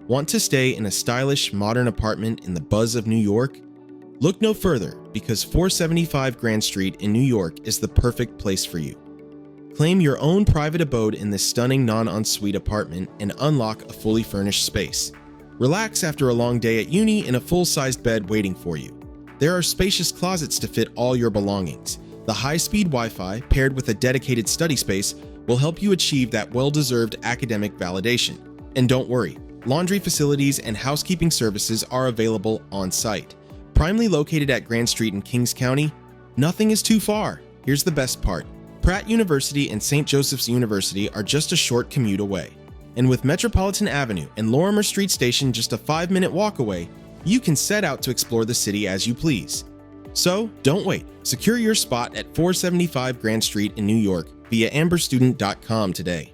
Want to stay in a stylish, modern apartment in the buzz of New York? Look no further, because 475 Grand Street in New York is the perfect place for you. Claim your own private abode in this stunning non-ensuite apartment and unlock a fully furnished space. Relax after a long day at uni in a full-sized bed waiting for you. There are spacious closets to fit all your belongings. The high-speed Wi-Fi, paired with a dedicated study space, will help you achieve that well-deserved academic validation. And don't worry, laundry facilities and housekeeping services are available on-site. Primely located at Grand Street in Kings County, nothing is too far. Here's the best part. Pratt University and St. Joseph's University are just a short commute away. And with Metropolitan Avenue and Lorimer Street Station just a 5-minute walk away, you can set out to explore the city as you please. So, don't wait. Secure your spot at 475 Grand Street in New York via amberstudent.com today.